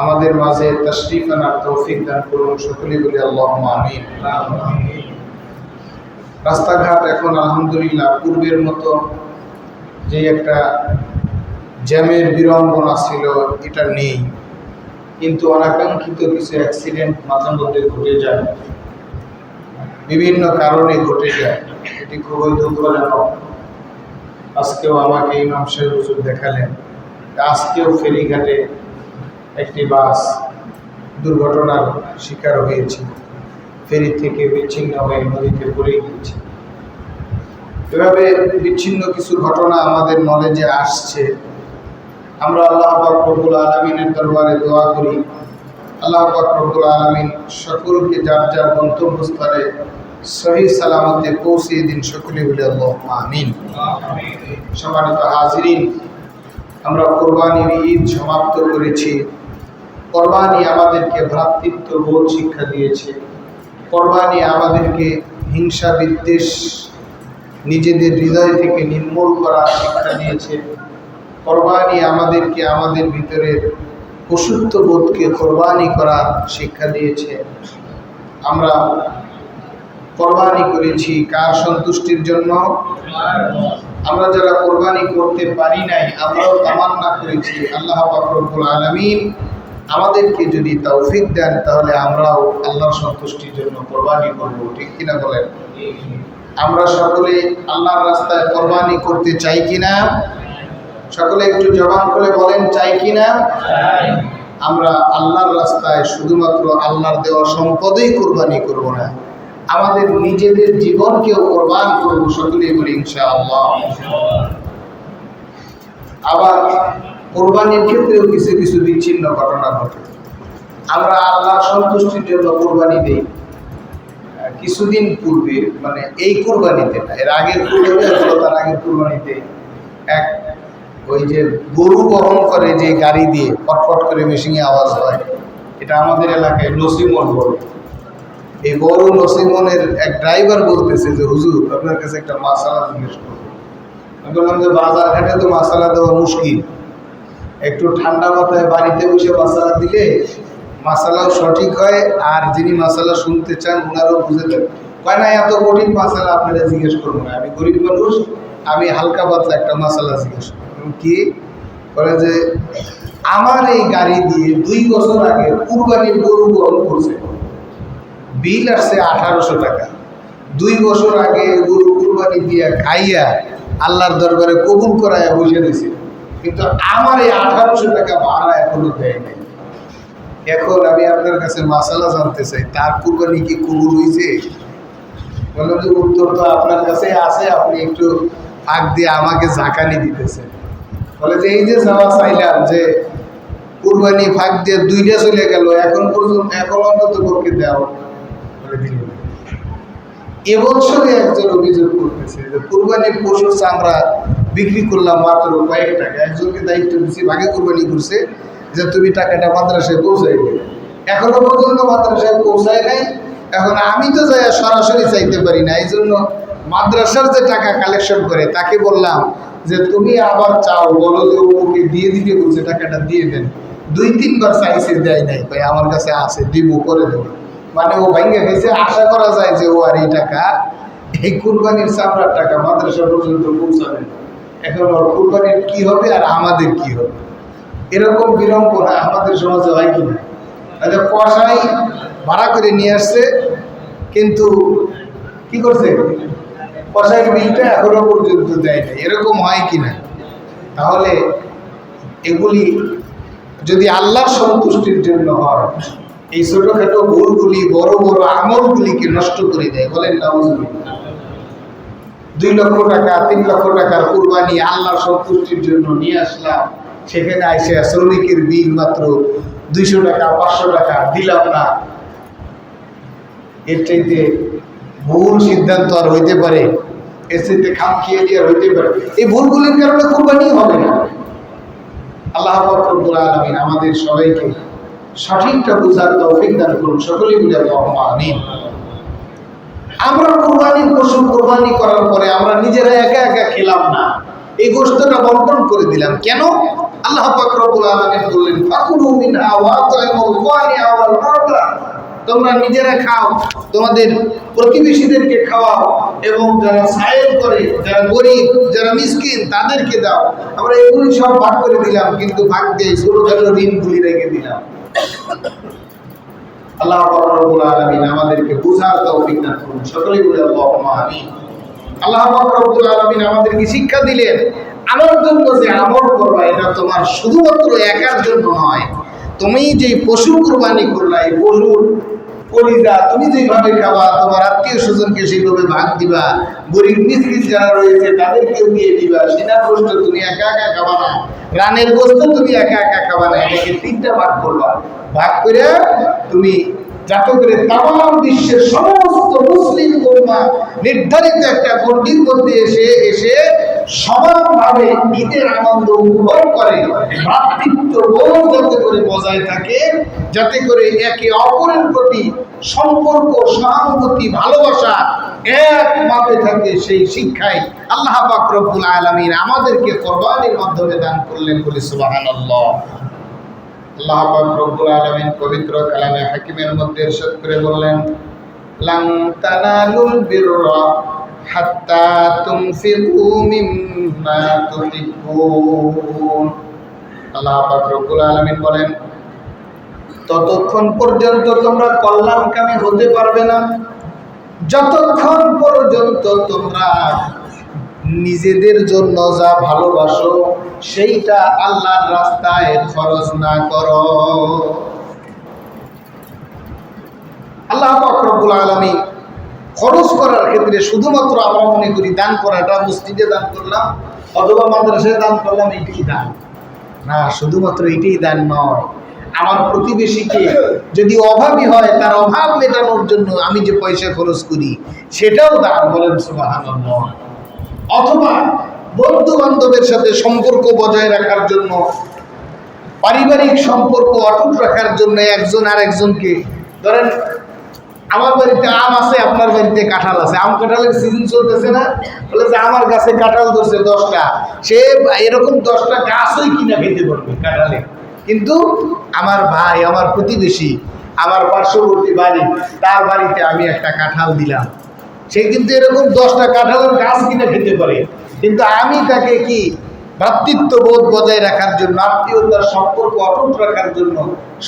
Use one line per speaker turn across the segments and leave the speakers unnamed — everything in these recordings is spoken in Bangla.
আমাদের মাঝে তাশরীফ আনার তৌফিক দান করুন। সকলে বলি আল্লাহুম্মা আমিন। রাস্তাঘাট এখন আলহামদুলিল্লাহ পূর্বের মতো যে একটা জ্যামের বিড়ম্বনা ছিল এটা নেই, কিন্তু অনাকাঙ্ক্ষিত কিছু অ্যাক্সিডেন্ট মাঝে মধ্যে ঘটে যায়, বিভিন্ন কারণে ঘটে যায়। এটি খুবই দুঃখজনক। আজকেও আমাকে ইমাম সাহেব হুজুর দেখালেন, আজকেও ফেরিঘাটে একটি বাস দুর্ঘটনার শিকার হয়েছে, ফেরি থেকে বিচ্ছিন্ন হয়ে নদীতে পড়ে গিয়েছে। এভাবে বিচ্ছিন্ন কিছু ঘটনা আমাদের নলেজে আসছে। আমরা আল্লাহ পাক রব্বুল আলামিনের দরবারে দোয়া করি, আল্লাহ পাক রব্বুল আলামিন সকলকে যার যার গন্তব্যস্থলে সহি সালামতে পৌঁছিয়ে দিন। সকলে বলে আল্লাহুম্মা আমিন। সম্মানিত হাজিরিন, আমরা কোরবানির ঈদ সমাপ্ত করেছি। কোরবানি আমাদেরকে ভ্রাতৃত্ব বোধ শিক্ষা দিয়েছে। কোরবানি আমাদেরকে হিংসা বিদ্বেষ নিজেদের হৃদয় থেকে নির্মূল করার শিক্ষা দিয়েছে। কোরবানি আমাদেরকে আমাদের ভিতরের পশুত্ব বোধকে কোরবানি করার শিক্ষা দিয়েছে। আমরা কোরবানি করেছি কার সন্তুষ্টির জন্য? আমরা যারা কোরবানি করতে পারি নাই, আমরাও তামান্না করেছি আল্লাহ পাক রব্বুল আলামিন আমাদেরকে যদি তৌফিক দেন তাহলে আমরাও আল্লাহর সন্তুষ্টির জন্য কোরবানি করব। ঠিক কিনা বলেন? আমরা সকলে আল্লাহর রাস্তায় কোরবানি করতে চাই কিনা? সকলে একটু জবান খুলে বলেন, চাই কিনা? আমরা আল্লাহর রাস্তায় শুধুমাত্র আল্লাহর দেওয়া সম্পদেই কোরবানি করব না, আমাদের নিজেদের জীবনকেও কোরবান করব। সকলেই বলি ইনশাআল্লাহ। আবার কোরবানির ক্ষেত্রেও কিছু কিছু বিচ্ছিন্ন ঘটনা ঘটে। আমরা আল্লাহর সন্তুষ্টির জন্য কোরবানি দেই। কিছুদিন পূর্বে, মানে এই কোরবানিতে না, এর আগের কোরবানি হলো, তার আগের কোরবানিতে এক ওই যে গরু বহন করে যে গাড়ি দিয়ে ফটফট করে মেশিনে আওয়াজ হয়, এটা আমাদের এলাকায় নসিমন বলে। এই গরু নসিমনের এক ড্রাইভার বলতেছে যে হুজুর আপনার কাছে একটা মাসালা জিজ্ঞেস করবো। আমি বললাম যে বাজার ঘাটে তো মাসালা দেওয়া মুশকিল, একটু ঠান্ডা মাথায় বাড়িতে বসে মাসালা দিলে মাসালাও সঠিক হয়, আর যিনি মাসালা শুনতে চান ওনারাও বুঝে দেন। কয় না এত কঠিন মাসালা আপনারা জিজ্ঞেস করবো না, আমি গরিব মানুষ, আমি হালকা পাতলা একটা মাসালা জিজ্ঞেস করবো। কি বলে যে আমার এই গাড়ি দিয়ে 2 বছর আগে কুরবানির গরু বহন করছে, বিল আসছে 1800 টাকা। 2 বছর আগে গরু কুরবানি দিয়ে খাইয়া আল্লাহর দরবারে কবুল করাইয়া বসে দিয়েছে, কিন্তু আমার এই 1800 টাকা ভাড়া এখনো দেয় নাই। এখন আমি আপনার কাছে মাসালা জানতে চাই, তার কুরবানি কি কবুল হয়েছে? বললাম যে উত্তর তো আপনার কাছে আছে, আপনি একটু ফাঁক দিয়ে আমাকে ঝাঁকানি দিতেছেন। বলে যে এই যে যাওয়া চাইলাম যে কুরবানি ফাঁক দিয়ে 2টা চলে গেল, এখন পর্যন্ত এখন অন্তত পক্ষে দেওয়া বলে দিল। এবছরে একজন অভিযোগ করতেছে যে কুরবানির পশুর চামড়া বিক্রি করলাম মাত্র কয়েক টাকা। একজনকে দায়িত্ব দিচ্ছি, ভাগে কুরবানি করছে, যে তুমি টাকাটা মাদ্রাসায় পৌঁছাই দেবে। এখনো পর্যন্ত মাদ্রাসায় পৌঁছায় নাই। এখন আমি তো যাই সরাসরি চাইতে পারি না, এই জন্য মাদ্রাসার যে টাকা কালেকশন করে তাকে বললাম যে তুমি আবার চাও, বলো যে ওকে দিয়ে দিতে বলছে, টাকাটা দিয়ে দেন। 2-3 বার চাইছে, দেয় নাই, ভাই আমার কাছে আছে, দিব, করে দেবো। মানে ও ভাঙ্গে গেছে, আশা করা যায় যে ও আর এই টাকা, এই কুরবানির চামড়ার টাকা মাদ্রাসা পর্যন্ত পৌঁছাবে। এখন ওর কুরবানির কি হবে আর আমাদের কি হবে? এরকম বিড়ম্বনা আমাদের সমাজে হয় কিনা? আচ্ছা, কষাই ভাড়া করে নিয়ে আসছে, কিন্তু কি করছে, কষাইয়ের বিলটা এখনো পর্যন্ত দেয় নাই। এরকম হয় কিনা? তাহলে এগুলি যদি আল্লাহর সন্তুষ্টির জন্য হয়, এই ছোটখাটো ভুলগুলি বড় বড় আমলগুলিকে নষ্ট করে দেয়। বলেন নাউজুবিল্লাহ। 2 লক্ষ টাকা 3 লক্ষ টাকার কুরবানি আল্লাহর সন্তুষ্টির জন্য নিয়ে আসলাম, সেখানে আইসে শ্রমিকের বিল মাত্র 200 টাকা 500 টাকা দিলাম না। এর চাইতে ভুল সিদ্ধান্ত আর হইতে পারে? এর চাইতে খাম খেয়ে দিয়ে হইতে পারে? এই ভুলগুলির কারণে কুরবানি হবে না। আল্লাহ পাক রব্বুল আলামিন আমাদের সবাইকে সঠিকটা বুঝার তৌফিক দান করুন। সকলেই বলি আল্লাহুম্মা আমিন। আমরা কুরবানির পশু কুরবানি করার পরে আমরা নিজেরা একা একা খেলাম না, এই গোশতটা বন্টন করে দিলাম। কেন? আল্লাহ পাক রব্বুল আলামিন বললেন ফাকুলু মিনহা ওয়া আত'ইমুল কানি'a ওয়াল মু'তা, তোমরা নিজেরা খাও, তোমাদের প্রতিবেশীদেরকে খাওয়াও, এবং যারা সায়েল করে, যারা গরিব, যারা মিসকিন তাদেরকে দাও। আমরা এগুলি সব ভাগ করে দিলাম, কিন্তু ভাগ দিয়ে ছোটখাটো ঋণগুলি রেখে দিলাম। আল্লাহ পাক রব্বুল আলামিন আমাদেরকে বুঝার তৌফিক দান করুন। সকলেই বলি আল্লাহুম্মা আমিন। আল্লাহ পাক রব্বুল আলামিন আমাদেরকে শিক্ষা দিলেন, আমার জন্য যে আমল করবা এটা তোমার শুধুমাত্র একার জন্য নয়। তুমি যে পশু কুরবানি করলা, এই পশুর কলিজা তুমি যেভাবে খাবা, তোমার আত্মীয় স্বজনকে সেইভাবে ভাগ দিবা, গরিব মিসকিন যারা রয়েছে তাদেরকেও দিয়ে দিবা। সিনার গোস্ত তুমি একা একা খাবা না, রানের গোস্ত তুমি একা একা খাবা না, এটাকে 3টা ভাগ করবা। ভাগ করে তুমি যাতে করে তামাম বিশ্বের সমস্ত মুসলিম উম্মাহ নির্ধারিত একটা গণ্ডির মধ্যে এসে সমানভাবে ঈদের আনন্দ উপভোগ করে, ভ্রাতৃত্ববোধ যাতে করে বজায় থাকে, যাতে করে একে অপরের প্রতি সম্পর্ক, সহানুভূতি, ভালোবাসা এক মাপে থাকে, সেই শিক্ষায় আল্লাহ পাক রব্বুল আলামিন আমাদেরকে কোরবানির মাধ্যমে দান করলেন। বলি সুবহানাল্লাহ। আল্লাহ পাক রব্বুল আলামিন পবিত্র কালামে হাকিমের মধ্যে ইরশাদ করে বললেন, লান তানালুল বিররা হাত্তা তুনফিকু মিম্মা তুহিব্বুন। আল্লাহ পাক রব্বুল আলামিন বলেন, ততক্ষণ পর্যন্ত তোমরা কল্যাণকামী হতে পারবে না যতক্ষণ পর্যন্ত তোমরা নিজেদের জন্য যা ভালোবাসো সেইটা আল্লাহর রাস্তায় খরচ না করো। আল্লাহ পাক রব্বুল আলামিন খরচ করার ক্ষেত্রে শুধুমাত্র আমরা মনে করি দান করাটা মসজিদে দান করলাম অথবা মাদ্রাসায় দান করলাম এইটাই দান না, শুধুমাত্র এটাই দান নয়। আমার প্রতিবেশীকে যদি অভাবী হয় তার অভাব মেটানোর জন্য আমি যে পয়সা খরচ করি সেটাও দান। বলেন সুবহানাল্লাহ। অথবা বন্ধু বান্ধবের সাথে সম্পর্ক বজায় রাখার জন্য, পারিবারিক সম্পর্ক অটুট রাখার জন্য একজন আর একজনকে, ধরেন আমার বাড়িতে আম আছে, আপনার বাড়িতে কাঁঠাল আছে, আম কাঁঠালের সিজন চলতেছে না, বলে যে আমার গাছে কাঁঠাল ধরছে 10টা, সে এরকম 10টা গাছই কিনা খেতে পারবে কাঁঠালে, কিন্তু আমার ভাই, আমার প্রতিবেশী, আমার পার্শ্ববর্তী বাড়ি, তার বাড়িতে আমি একটা কাঁঠাল দিলাম, সে কিন্তু এরকম 10টা কাঁঠালের গাছ কিনে খেতে পারে, কিন্তু আমি তাকে কি ভ্রাতৃত্ববোধ বজায় রাখার জন্য, আত্মীয়তার সম্পর্ক অটুট রাখার জন্য,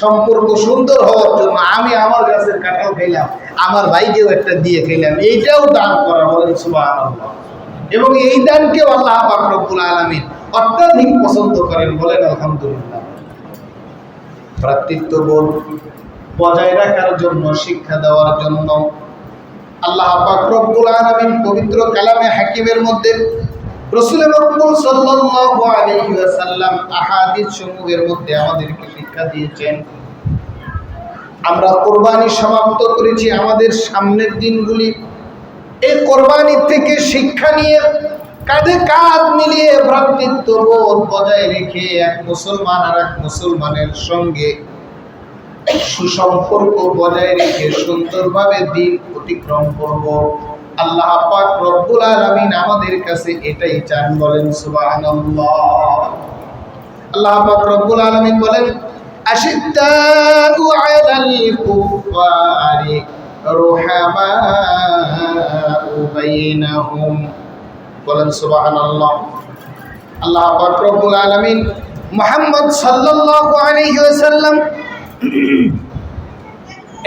সম্পর্ক সুন্দর হওয়ার জন্য আমি আমার গাছের কাঁঠাল খাইলাম, আমার ভাইকেও একটা দিয়ে খাইলাম, এইটাও দান করা। বলেন সুবহানাল্লাহ। এবং এই দানকেও আল্লাহ পাক রব্বুল আলামিন অত্যাধিক পছন্দ করেন। বলেন আলহামদুলিল্লাহ। ভ্রাতৃত্ববোধ বজায় রাখার জন্য, শিক্ষা দেওয়ার জন্য আল্লাহ পাক রব্বুল আলামিন পবিত্র কালামে হাকিমের মধ্যে রাসূল আকরাম সাল্লাল্লাহু আলাইহি ওয়াসাল্লাম আহাদিস সমূহের মধ্যে আমাদেরকে শিক্ষা দিয়েছেন। আমরা কোরবানি সমাপ্ত করেছি আমাদের সামনের দিনগুলি, এই কোরবানি থেকে শিক্ষা নিয়ে কাঁধে কাঁধ মিলিয়ে ভ্রাতৃত্ববোধ বজায় রেখে এক মুসলমান আর এক মুসলমানের সঙ্গে সুসম্পর্ক বজায় রেখে সুন্দরভাবে দিন অতিক্রম করব। আল্লাহ পাক রব্বুল আলামিন আমাদের কাছে এটাই চান। বলেন সুবহানাল্লাহ। আল্লাহ পাক রব্বুল আলামিন বলেন, আশিদ্দাউ আলাল কুফারি রুহামাউ বাইনাহুম। বলেন সুবহানাল্লাহ। আল্লাহ পাক রব্বুল আলামিন মুহাম্মদ সাল্লাল্লাহু আলাইহি ওয়াসাল্লাম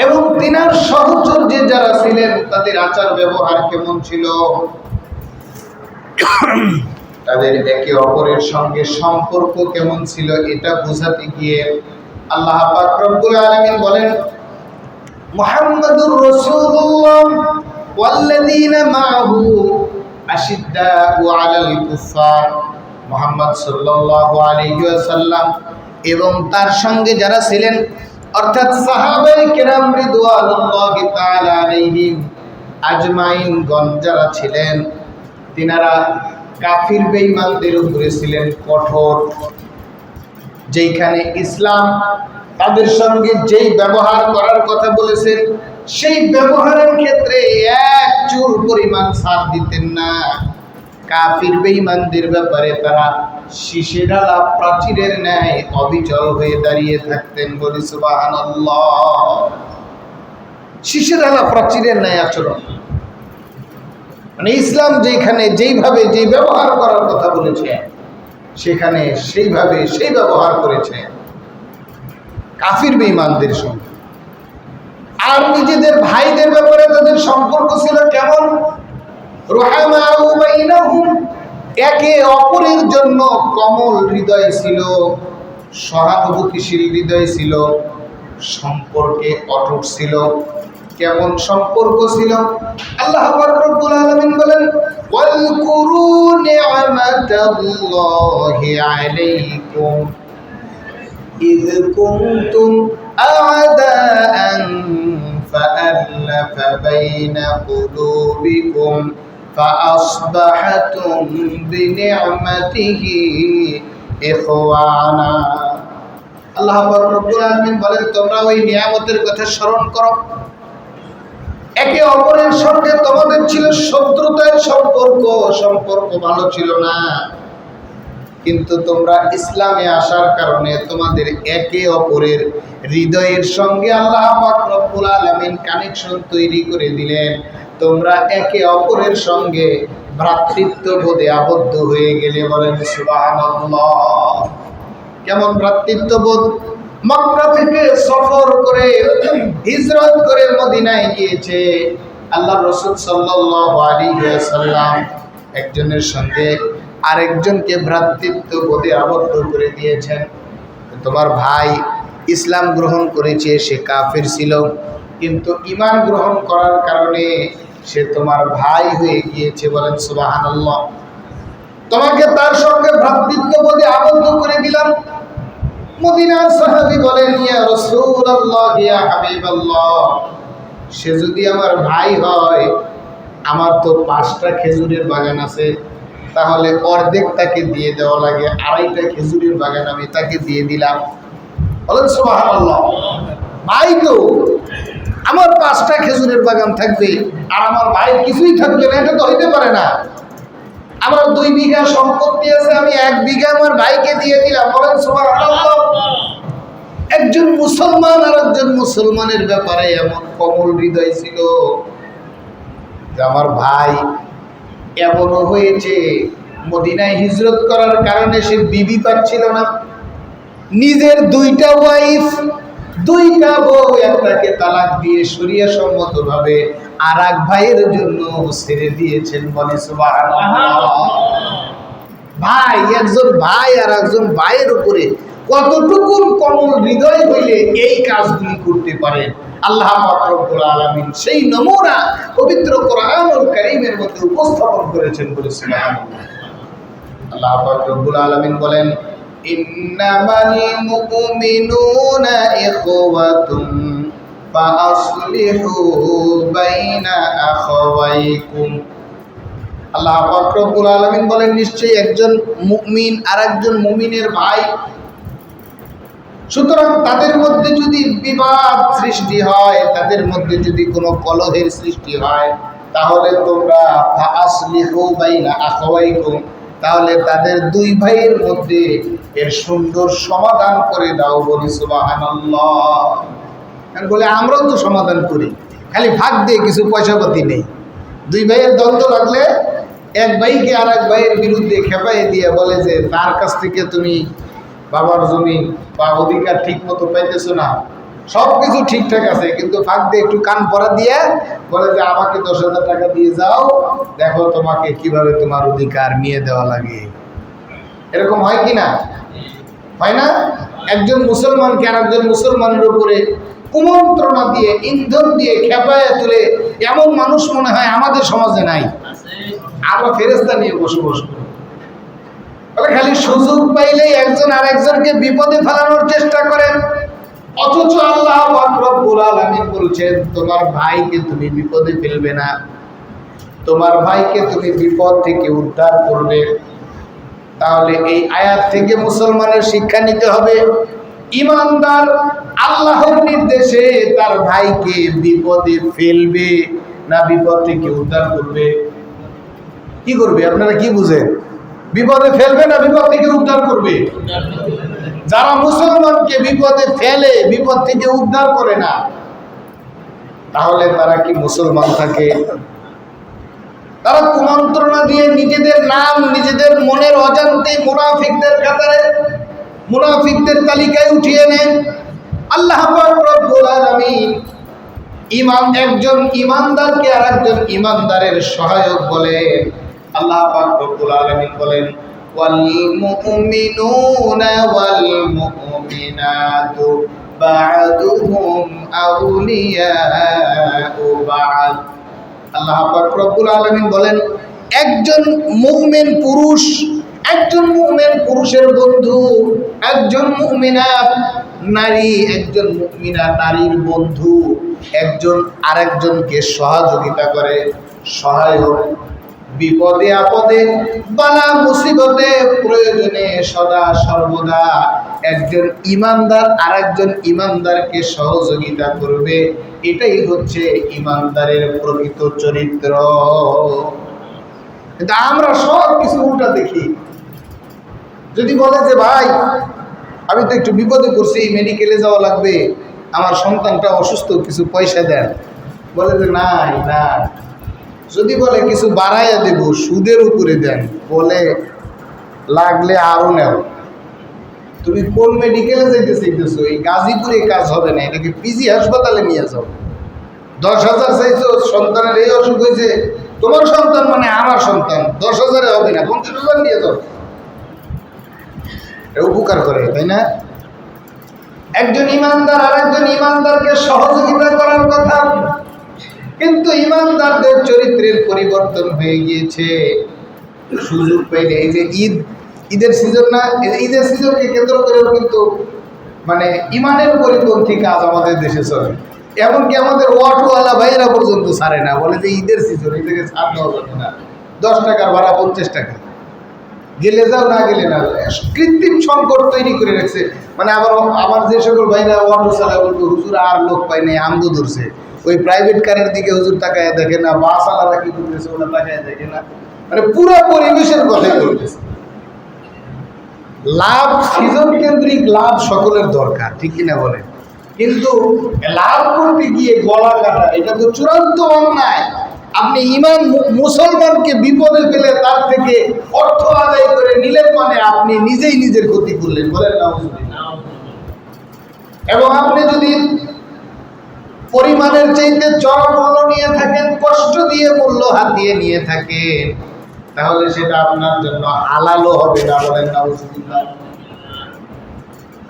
এবং তিনার সহচর্যে যারা ছিলেন তাদের আচার ব্যবহার কেমন ছিল, তাদের একে অপরের সঙ্গে সম্পর্ক কেমন ছিল, এটা বোঝাতে গিয়ে আল্লাহ পাক রব্বুল আলামিন বলেন, মুহাম্মাদুর রাসূলুল্লাহ ওয়াল্লাযীনা মাআহু আশিদ্দাউ আলাল কুফার। মুহাম্মদ সাল্লাল্লাহু আলাইহি ওয়াসাল্লাম এবং তার সঙ্গে যারা ছিলেন, অর্থাৎ সাহাবায়ে কেরাম রিদওয়ানুল্লাহি তাআলা আলাইহিম আজমাইন গণ যারা ছিলেন, তিনারা কাফির বেঈমানদের উপরে ছিলেন কঠোর। যেইখানে ইসলাম তাদের সঙ্গে যেই ব্যবহার করার কথা বলেছেন সেই ব্যবহারের ক্ষেত্রে এক চুল পরিমাণ ছাড় দিতেন না। কাফির বেঈমানদের ব্যাপারে তারা শীষে ঢালা প্রাচীরের ন্যায় অবিচল হয়ে দাঁড়িয়ে থাকতেন। বলি সুবহানাল্লাহ। শীষে ঢালা প্রাচীরের ন্যায় আচরণ, মানে ইসলাম যেখানে যেইভাবে যেই ব্যবহার করার কথা বলেছে সেখানে সেইভাবে সেই ব্যবহার করেছে কাফির বেঈমানদের সঙ্গে। আর নিজেদের ভাইদের ব্যাপারে তাদের সম্পর্ক ছিল কেমন? রুহামাউ বাইনাহুম, একে অপরের জন্য কোমল হৃদয় ছিল, সহানুভূতিশীল হৃদয় ছিল, সম্পর্কে অটুট ছিল। কেমন সম্পর্ক ছিল? আল্লাহ পাক রব্বুল আলামিন বলেন, ওয়ালকুরু নি'মাতাল্লাহি আলাইকুম ইয কুনতুম আ'দাআন ফাআল্লাফা বাইনা কুলুবিকুম ফাআসবাহতুম বিনি'মাতিহি ইখওয়ানা। আল্লাহ পাক রব্বুল আলামিন বলেন, তোমরা ওই নিয়ামতের কথা স্মরণ করো। একে অপরের সঙ্গে তোমাদের ছিল শত্রুতার সম্পর্ক ভালো ছিল না, কিন্তু তোমরা ইসলামে আসার কারণে তোমাদের একে অপরের হৃদয়ের সঙ্গে আল্লাহ পাক রব্বুল আলামিন কানেকশন তৈরি করে দিলেন। তোমরা একে অপরের সঙ্গে ভ্রাতৃত্ববোধে আবদ্ধ হয়ে গেলে। বলেন সুবহানাল্লাহ। কেমন ভ্রাতৃত্ববোধ? মক্কা থেকে সফর করে হিজরত করে মদিনায় গিয়েছে আল্লাহ রাসূল সাল্লাল্লাহু আলাইহি ওয়াসাল্লাম, একজনের সঙ্গে আরেকজনকে ভ্রাতৃত্ববোধে আবদ্ধ করে দিয়েছেন। তোমার ভাই ইসলাম গ্রহণ করেছে, সে কাফের ছিল, কিন্তু ঈমান গ্রহণ করার কারণে সে তোমার ভাই হয়ে গিয়েছে। বলেন সুবহানাল্লাহ। তোমাকে তার সঙ্গে ভ্রাতৃত্ববোধে আবদ্ধ করে দিলাম। মদিনার সাহাবী বলেন, ইয়া রাসূলুল্লাহ, ইয়া হাবিবাল্লাহ, সে যদি আমার ভাই হয়, আমার তো 5টা খেজুরের বাগান আছে, তাহলে অর্ধেক তাকে দিয়ে দেওয়া লাগে, 2.5টা খেজুরের বাগান আমি তাকে দিয়ে দিলাম। বলেন সুবহানাল্লাহ। ভাই তো, আমার 5টা খেজুরের বাগান থাকবে আর আমার ভাইয়ের কিছুই থাকবে না, এটা তো হইতে পারে না। আমার 2 বিঘা সম্পত্তি আছে, আমি 1 বিঘা আমার ভাইকে দিয়ে দিলাম। বলেন সুবহানাল্লাহ। একজন মুসলমান আর একজন মুসলমানের ব্যাপারে এমন কোমল হৃদয় ছিল যে আমার ভাই এমনও হয়েছে মদিনায় হিজরত করার কারণে সে বিবি পাচ্ছিল না, নিজের 2টা ওয়াইফ, 2টা বউ, একটাকে তালাক দিয়ে শরিয়া সম্মতভাবে আর এক ভাইয়ের জন্য ছেড়ে দিয়েছেন। বলে সুবহানাল্লাহ। ভাই, একজন ভাই আর একজন ভাইয়ের উপরে কতটুকু কোমল হৃদয় হইলে এই কাজগুলি করতে পারেন, আল্লাহ পাক রব্বুল আলামিন সেই নমুনা পবিত্র কোরআনুল কারীমের মধ্যে উপস্থাপন করেছেন। বলে সুবহানাল্লাহ। আল্লাহ পাক রব্বুল আলামিন বলেন, ইন্নামাল মুমিনুনা ইখওয়াতুন ফাআসলিহু বাইনা আখাওয়াইকুম। আল্লাহ পাক রব্বুল আলামিন বলেন, নিশ্চয়ই একজন মুমিন আর একজন মুমিনের ভাই, সুতরাং তাদের মধ্যে যদি বিবাদ সৃষ্টি হয়, তাদের মধ্যে যদি কোনো কলহের সৃষ্টি হয়, তাহলে তোমরা ফাআসলিহু বাইনা আখাওয়াইকুম, তাহলে তাদের 2 ভাইয়ের মধ্যে এর সুন্দর সমাধান করে দাও। বলি সুবহানাল্লাহ। বলে আমরাও তো সমাধান করি, খালি ভাগ দিয়ে কিছু পয়সাপাতি নেই। 2 ভাইয়ের দ্বন্দ্ব লাগলে এক ভাইকে আর এক ভাইয়ের বিরুদ্ধে খেপাইয়ে দিয়ে বলে যে তার কাছ থেকে তুমি বাবার জমি বা অধিকার ঠিক মতো পাইতেছো না, সব কিছু ঠিকঠাক আছে, কিন্তু ফাঁক দিয়ে একটু কান পরা দিয়ে বলে যে আমাকে 10,000 টাকা দিয়ে যাও, দেখো তোমাকে কিভাবে তোমার অধিকার নিয়ে দেওয়া লাগে। এরকম হয় কি না? হয় না? একজন মুসলমানকে আর একজন মুসলমানের উপরে কুমন্ত্রণা দিয়ে, ইন্ধন দিয়ে খেপায় তুলে এমন মানুষ মনে হয় আমাদের সমাজে নাই। আমরা ফেরেশতা নিয়ে বসবাস করি, খালি সুযোগ পাইলেই একজন আর একজনকে বিপদে ফেলানোর চেষ্টা করেন। অথচ আল্লাহ পাক রব্বুল আলামিন বলছেন, তোমার ভাইকে তুমি বিপদে ফেলবে না, তোমার ভাইকে তুমি বিপদ থেকে উদ্ধার করবে। তাহলে এই আয়াত থেকে মুসলমানের শিক্ষা নিতে হবে, ঈমানদার আল্লাহর নির্দেশে তার ভাইকে বিপদে ফেলবে না বিপদ থেকে উদ্ধার করবে। কি করবে? আপনারা কি বুঝেন? বিপদে ফেলবে না বিপদ থেকে উদ্ধার করবে? যারা মুসলমানকে বিপদে ফেলে, বিপদ থেকে উদ্ধার করে না, তাহলে তারা কি মুসলমান থাকে? তারা কুমন্ত্রণা দিয়ে নিজেদের নাম নিজেদের মনের অজান্তে মুনাফিকদের কাতারে, মুনাফিকদের তালিকায় উঠিয়ে নেয়। আল্লাহ পাক রব্বুল আলামিন একজন ইমানদারকে আর একজন ইমানদারের সহায়ক বলেন। আল্লাহ পাক রব্বুল আলামিন বলেন, ওয়াল মুমিনুনা ওয়াল মুমিনাতু বা'দুহুম আউলিয়াউ বা'দ। আল্লাহ পাক রব্বুল আলামিন বলেন, একজন মুমিন পুরুষ একজন মুমিন পুরুষের বন্ধু, একজন মুমিনা নারী একজন মুমিনা নারীর বন্ধু, একজন আরেকজনকে সহযোগিতা করে, সহায়ক। বিপদে আপদে বালা মুসিবতে প্রয়োজনে সদা সর্বদা একজন ইমানদার আরেকজন ইমানদারকে সহযোগিতা করবে। এটাই হচ্ছে ইমানদারের প্রকৃত চরিত্র। কিন্তু আমরা সব কিছু উল্টা দেখি। যদি বলে যে ভাই আমি তো একটু বিপদে পড়ছি, মেডিকেলে যাওয়া লাগবে, আমার সন্তানটা অসুস্থ, কিছু পয়সা দেন, বলে যে নাই না। যদি বলে কিছু বাড়াইয়া দেব, সুদের উপরে দেন, বলে লাগলে আরো নেও। তুমি কোন মেডিকেলে যাইতে চাইতেছো? এই গাজীপুরে কাজ হবে না, এটাকে পিজি হাসপাতালে নিয়ে যাও। 10,000 চাইছো, সন্তানের এই অসুখ হয়েছে, তোমার সন্তান মানে আমার সন্তান, 10,000-এ হবে না, 50,000 নিয়ে যাও। উপকার করে, তাই না? একজন ইমানদার আর একজন ইমানদারকে সহযোগিতা করার কথা, কিন্তু ইমানদারদের চরিত্রের পরিবর্তন হয়ে গিয়েছে। সুযোগ পাইলে, এই যে ঈদের সিজন না, ঈদের সিজনকে কেন্দ্র করেও কিন্তু মানে ইমানের পরিপন্থী কাজ আমাদের দেশে চলে। এমনকি আমাদের অটোওয়ালা ভাইয়েরা পর্যন্ত ছাড়ে না, বলে যে ঈদের সিজন, এটাকে ছাড় দেওয়া যাবে না, 10 টাকার ভাড়া 50 টাকা, গেলে যাও না গেলে না। কৃত্রিম সংকট তৈরি করে রাখছে। মানে আমার যে সকল ভাইরা অটো চালায় বলতো, হুজুর আর লোক পাই নাই, আমগো ধরছে। ওই প্রাইভেট কারের দিকে হুজুর তাকায় দেখে না, বাস আলাদা কি করতেছে ওরা তাকায় দেখে না, মানে পুরো পরিবেশের কথাই বলতেছে। লাভ, সিজন কেন্দ্রিক লাভ সকলের দরকার, ঠিক কিনা বলে? কিন্তু লাভ করতে গিয়ে গলা কাটা, এটা তো চূড়ান্ত অন্যায়। আপনি মুসলমানকে বিপদে ফেলে তার থেকে অর্থ আদায় করে নিলেন, মানে আপনি নিজেই নিজের ক্ষতি করলেন, বলেন না? এবং আপনি যদি পরিমাণের চাইতে চড়া মূল্য নিয়ে থাকেন, কষ্ট দিয়ে মূল্য হাতিয়ে নিয়ে থাকেন, তাহলে সেটা আপনার জন্য হালালও হবে না, বলেন না?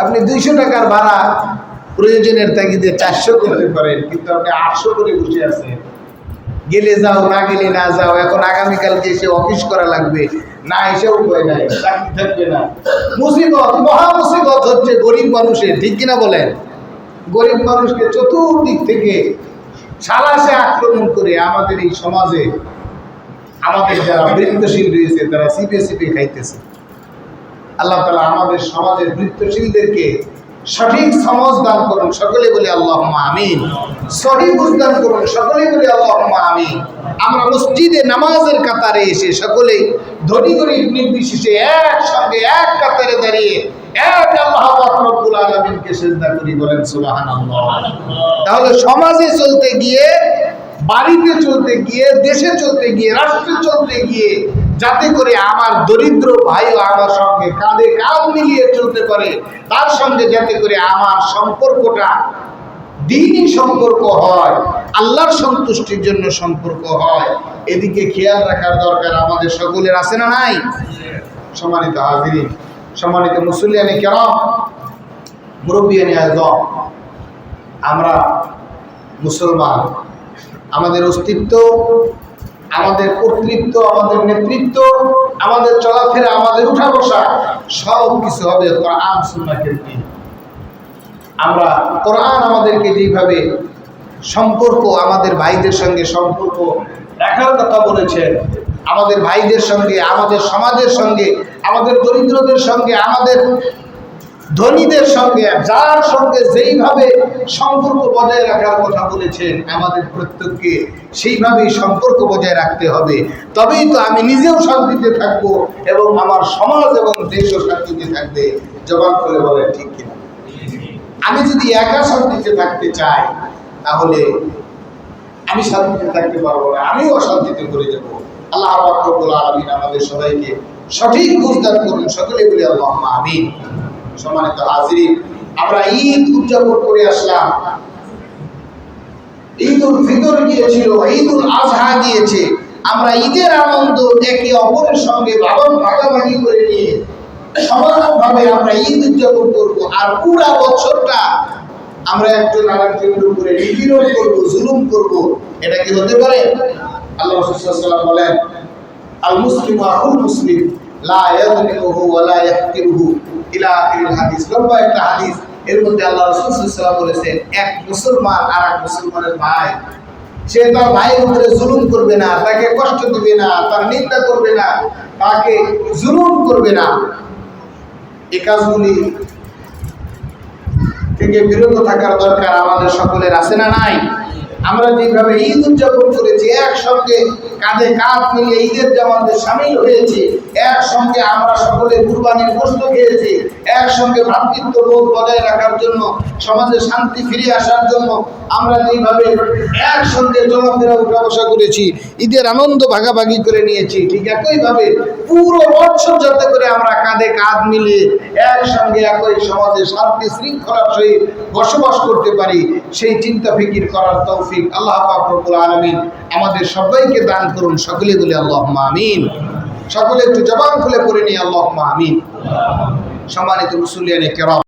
আপনি 200 টাকার ভাড়া প্রয়োজনের তাগিদে 400 করতে পারেন, কিন্তু আপনি 800 করে বসে আছেন। গেলে যাও না গেলে না যাও, এখন আগামীকালকে এসে অফিস করা লাগবে, না এসে উপায় নাই, চাকরি থাকবে না। মুসিবত, মহা মুসিবত হচ্ছে গরিব মানুষের, ঠিক কিনা বলেন? গরিব মানুষকে চতুর্দিক থেকে সালাসে আক্রমণ করে আমাদের এই সমাজে আমাদের যারা বৃত্তশীল রয়েছে তারা সিপে সিপে খাইতেছে। আল্লাহ তাআলা আমাদের সমাজের বৃত্তশীলদেরকে সঠিক সমাজ দান করুন, সকলে বলি আল্লাহুম্মা আমিন। সঠিক বুঝ দান করুন, সকলে বলি আল্লাহুম্মা আমিন। আমরা মসজিদে নামাজের কাতারে এসে সকলে ধনী গরিব নির্বিশেষে একসঙ্গে এক কাতারে দাঁড়িয়ে এক আল্লাহ পাক রব্বুল আলামিনকে সিজদা করি, বলেন সুবহানাল্লাহ। তাহলে সমাজে চলতে গিয়ে, বাড়িতে চলতে গিয়ে, দেশে চলতে গিয়ে, রাষ্ট্রে চলতে গিয়ে, যাতে করে আমার দরিদ্র ভাইও আমার সঙ্গে কাঁধে কাঁধ মিলিয়ে চলতে পারে, তার সঙ্গে যাতে করে আমার সম্পর্কটা দ্বীনি সম্পর্ক হয়, আল্লাহর সন্তুষ্টির জন্য সম্পর্ক হয়, এদিকে খেয়াল রাখার দরকার আমাদের সকলের, আছে না নাই? সম্মানিত হাজিরিন, সম্মানিত মুসল্লিয়ানে কেরাম, মুরব্বিয়ানে আযম, আমরা মুসলমান, আমাদের অস্তিত্ব, আমাদের কর্তৃত্ব, আমাদের নেতৃত্ব, আমাদের চলাফেরা, আমাদের উঠা বসা সব কিছু হবে কোরআন সুন্নাহ কেন্দ্রিক। আমরা কোরআন আমাদেরকে যেভাবে সম্পর্ক, আমাদের ভাইদের সঙ্গে সম্পর্ক রাখার কথা বলেছেন, আমাদের ভাইদের সঙ্গে, আমাদের সমাজের সঙ্গে, আমাদের দরিদ্রদের সঙ্গে, আমাদের ধনীদের সঙ্গে যার সঙ্গে যেইভাবে সম্পর্ক বজায় রাখার কথা বলেছেন আমাদের প্রত্যেককে সেইভাবেই সম্পর্ক বজায় রাখতে হবে। তবেই তো আমি নিজেও শান্তিতে থাকবো এবং আমার সমাজ এবং দেশও শান্তিতে থাকবে। জবান করে বলেন ঠিক কিনা? আমি যদি একা শান্তিতে থাকতে চাই তাহলে আমি শান্তিতে থাকতে পারবো না, আমিও অশান্তিতে পড়ে যাবো। আল্লাহ পাক রব্বুল আলামিন আমাদের সবাইকে সঠিক বুঝদান করুন, সকলে বলি আল্লাহুম্মা আমিন। সম্মানিত হাজিরিন, আমরা ঈদ উদযাপন করে আসলাম। ঈদুল ফিতর গিয়েছিল, ঈদুল আজহা গিয়েছে। আমরা ঈদের আনন্দ একে অপরের সঙ্গে ভাগাভাগি করে নিয়ে সমানভাবে আমরা ঈদ উদযাপন করবো। আর পুরা বছরটা আমরা একজন আরেকজনের উপরে নিপীড়ন করবো, জুলুম করবো, এটা কি হতে পারে? আল্লাহ রাসূল সাল্লাল্লাহু আলাইহি ওয়াসাল্লাম বলেন, আল মুসলিমু আখুল মুসলিম লা ইয়াযলিমুহু ওয়া লা ইয়াহকিরুহু ইলা আখিরিল হাদিস। লম্বা একটা হাদিস, এর মধ্যে আল্লাহ রাসূল সাল্লাল্লাহু আলাইহি ওয়াসাল্লাম বলেছেন, এক মুসলমান আরেক মুসলমানের ভাই, সে তার ভাইয়ের উপরে জুলুম করবে না, তাকে কষ্ট দিবে না, তার নিন্দা করবে না, তাকে জুলুম করবে না। এই কাজগুলি থেকে বিরত থাকার দরকার আমাদের সকলের, আছে না নাই? আমরা যেভাবে ঈদ উদযাপন করেছি, একসঙ্গে কাঁধে কাঁধ মিলিয়ে ঈদের জামাতে শামিল হয়েছি, একসঙ্গে আমরা সকলে কুরবানির গোশত খেয়েছি, একসঙ্গে ভ্রাতৃত্ববোধ বজায় রাখার জন্য, সমাজে শান্তি ফিরে আসার জন্য আমরা যেভাবে একসঙ্গে চলাফেরা উঠা বসা করেছি, ঈদের আনন্দ ভাগাভাগি করে নিয়েছি, ঠিক একইভাবে পুরো বছর যাতে করে আমরা কাঁধে কাঁধ মিলিয়ে একসঙ্গে একই সমাজে শান্তি শৃঙ্খলার সহিত বসবাস করতে পারি, সেই চিন্তা ফিকির করার তৌফিক আল্লাহ পাক রব্বুল আলামিন আমাদের সবাইকে দান করুন। সকলে বলি আল্লাহুম্মা আমিন। সকলে একটু জবান খুলে পড়ে নিই আল্লাহুম্মা আমিন। সম্মানিত মুসল্লিয়ানে কেরাম,